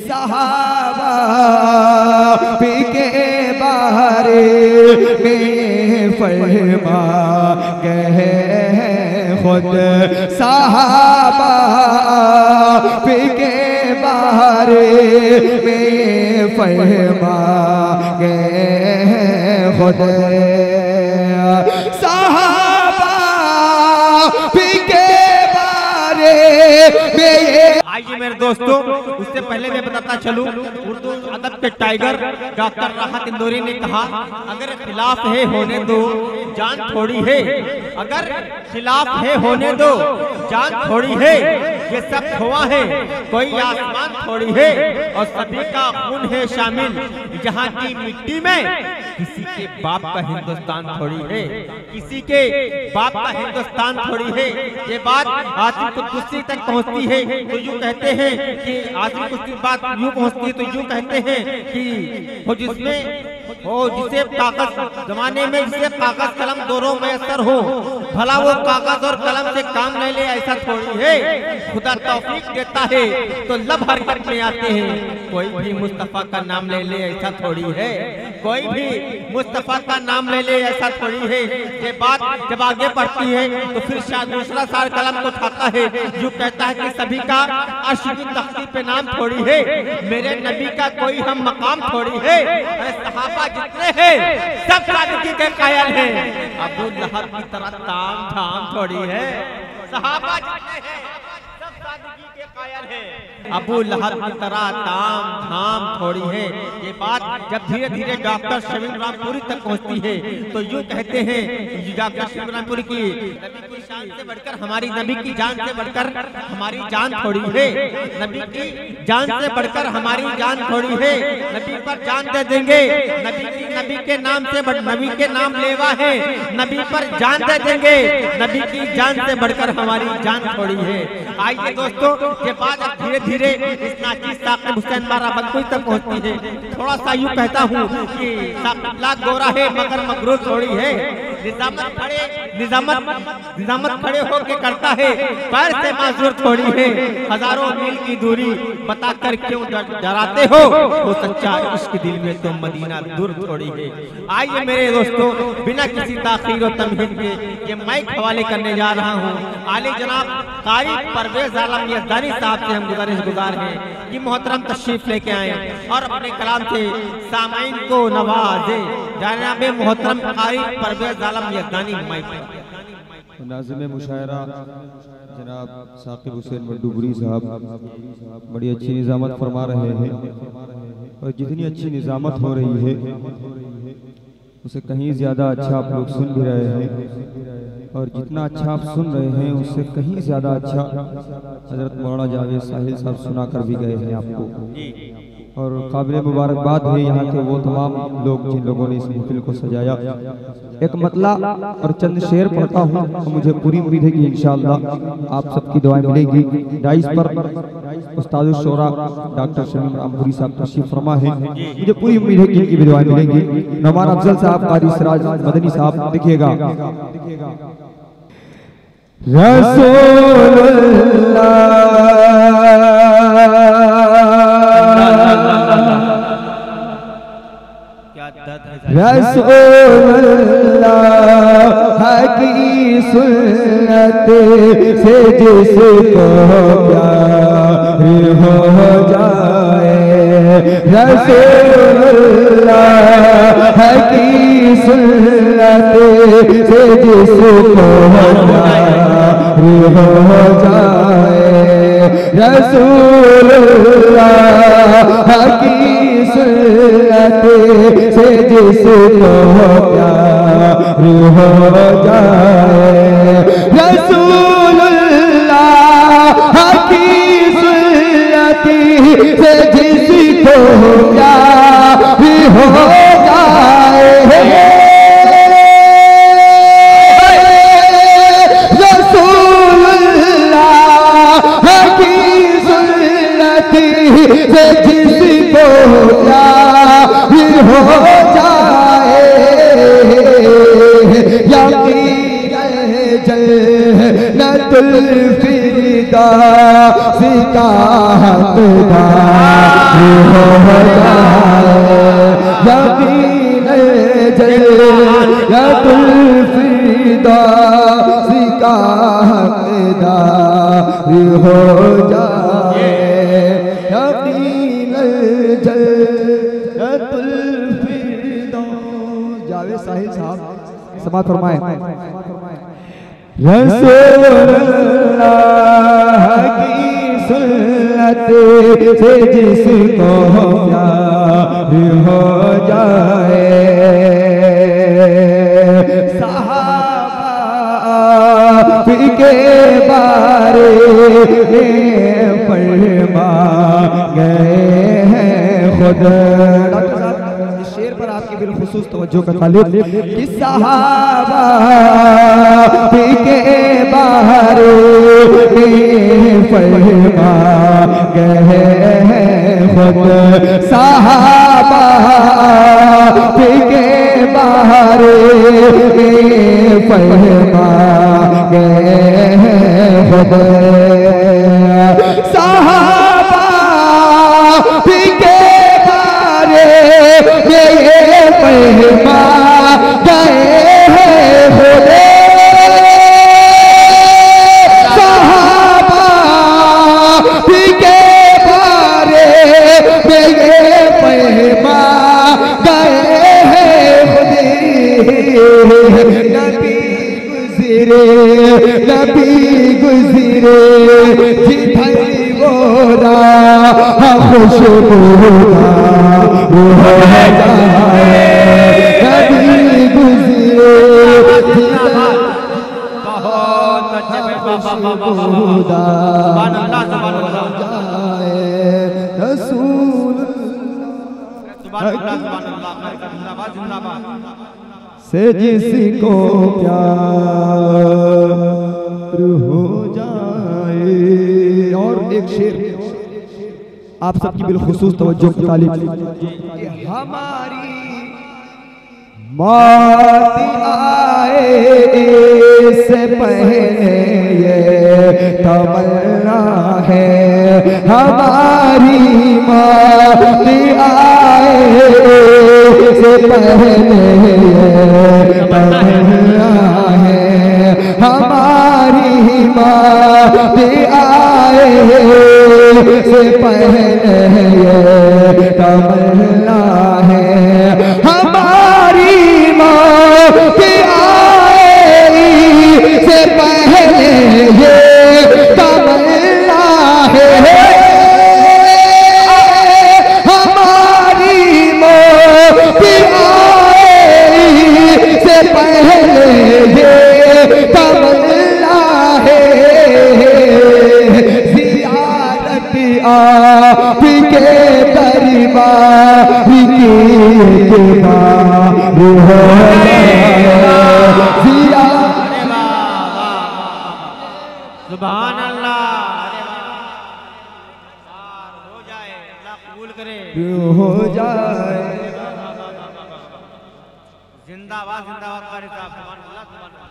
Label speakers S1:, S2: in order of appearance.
S1: सहाबा के बारे में फरमा गए खुद सहाबा के बारे में फरमा गए खुद सहाबा के बारे में।
S2: आइए मेरे दोस्तों, उससे पहले मैं बताता चलूं, उर्दू अदब के टाइगर डॉक्टर राहत इंदौरी ने कहा, अगर खिलाफ है होने दो जान थोड़ी है, अगर खिलाफ है होने दो जान थोड़ी है, ये सब हुआ है कोई आसमान थोड़ी है, और सभी का खून है शामिल जहाँ की मिट्टी में, किसी के बाप का हिंदुस्तान थोड़ी है, किसी के बाप का हिंदुस्तान थोड़ी है। ये बात आसिम कुद्दुसी तक पहुँचती है तो यूँ कहते हैं कि आसिम कुद्दुसी बात यूँ पहुँचती है तो यूँ कहते हैं कि वो जिसे कागज जमाने में जिसे कागज कलम दोनों मैसर हो, भला वो कागज और कलम से काम ले ले, ऐसा थोड़ी है। खुदा तौफीक देता है तो लब हरकत में आते हैं, कोई भी मुस्तफा का नाम ले ले, ऐसा थोड़ी है, कोई भी मुस्तफा का नाम ले ले, ऐसा थोड़ी है। ये बात जब आगे बढ़ती है तो फिर शायद दूसरा सार कलम को उठाता है, जो कहता है कि सभी का अर्श की तख्ती पे नाम थोड़ी है, मेरे नबी का कोई हम मकाम थोड़ी है, सहाबा जितने हैं सब सादगी के कायल हैं, अबू लहब की तरह ताम झाम थोड़ी है, सहाबा जितने हैं सब सादगी के कायल हैं, अबू लहब की तरह ताम झाम थोड़ी है। ये बात जब धीरे धीरे डॉक्टर शमीम रामपुरी तक पहुंचती है तो यूँ कहते हैं, डॉक्टर शमीम रामपुरी की नबी की शान से बढ़कर हमारी, नबी की जान से बढ़कर हमारी जान थोड़ी है, नबी की जान से बढ़कर हमारी जान थोड़ी है, नबी पर जान दे देंगे, नबी के नाम से नबी के नाम लेवा है, नबी पर जान दे देंगे, नबी की जान से बढ़कर हमारी जान थोड़ी है। आइए दोस्तों, ये बात धीरे धीरे इस नाचीज साकिब हुसैन बाराबंकी तक पहुंचती है। थोड़ा सा यूँ कहता हूँ कि साकिब गोरा है मगर मगरूर थोड़ी है, निजामत खड़े होके करता है, पैर से माजूर थोड़ी है, हजारों मील की दूरी बताकर क्यों डराते हो, वो सच्चा इश्क दिल में तो मदीना दूर थोड़ी है। आइए मेरे दोस्तों, बिना किसी ताखीर और तमहीद के ये माइक हवाले करने जा रहा हूँ आले जनाब कारी परवेज आलम यज़दानी साहब से हम गुजार हैं कि मोहतरम तशरीफ लेके आए और अपने कलाम से सामाइन को नवाजे। जनाब मोहतरम कारी परवेज आलम यज़दानी माइक।
S3: नाज़िम मुशायरा जनाब साकिब हुसैन मंडूबरी साहब बड़ी अच्छी निज़ामत फरमा रहे हैं, और जितनी अच्छी निज़ामत हो रही है उसे कहीं ज़्यादा अच्छा आप लोग सुन भी रहे हैं, और जितना अच्छा आप सुन रहे हैं उससे कहीं ज़्यादा अच्छा हज़रत मौलाना जावेद साहिल साहब सुना कर भी गए हैं आपको, और काबिल मुबारकबाद है यहाँ के वो तमाम लोग जिन लोगों ने इस महफिल को सजाया। एक मतला और चंद शेर पढ़ता हूँ, तो मुझे पूरी उम्मीद है कि इंशाअल्लाह आप सबकी दुआएं मिलेगी। डाइस पर उस्ताद शोरा डॉक्टर शमीम रामपुरी साहब तशरीफ फरमा है, मुझे पूरी उम्मीद है कि इनकी भी दुआएं मिलेंगी। नौमान अफजल साहब, कारी सिराज मदनी साहब, देखिएगा। रसूलुल्लाह की सुन्नत से जिसको प्यार हो जाए, रसूलुल्लाह की सुन्नत से जिसको प्यार हो जाए, रसूलुल्लाह की सुन्नत से जिसको प्यार हो जाए, रसूलुल्लाह की सुन्नत से जिसको प्यार हो जाए, रसूलुल्लाह की सुन्नत से जिसको प्यार हो जाए, यकीन जन्नतुल फिरदौस का हकदार
S1: हो जाए यकीनल जन्नतुल फिरदौस। जावेद साहिल साहब समाअत फरमाए। रसूलुल्लाह की सुन्नत से जिसको प्यार हो जाए, सहाबा के बारे में फरमा गए हैं खुद। डॉक्टर साहब इस शेर पर आपकी बिलखुसूस तवज्जो का ताल्लुक कि सहाबा के बारे में फरमा गए हैं खुद, सहाबा के बारे में फरमा गए हैं खुद, सहाबा के बारे में फरमा गए हैं खुद, सहाबा के बारे में फरमा गए हैं खुद। नबी गुजरे जिधर वो राह खुशबूदार हो जाए, नबी गुजरे जिधर
S2: बहुत अच्छे
S1: खुशबूदार हो जाए, रसूल से जिसको प्यार हो जाए। और एक शेर आप सबकी बिलखुसूस तवज्जो की तालीब, हमारी मौत आए इससे पहले ये तमन्ना है, हमारी मौत आए इससे पहले ये तमन्ना है, हमारी मौत आए इससे पहले ये तमन्ना है, हमारी मौत आए से पहले ये तमन्ना है, हमारी मौत आए से पहले ये तमन्ना है, ज़ियारत आपके दरबार की हो
S2: सुभान अल्लाह, हो जाए, अल्लाह कबूल करे,
S1: हो जाए।
S2: जिंदाबाद जिंदाबाद कारी साहब, सुभान अल्लाह सुभान अल्लाह।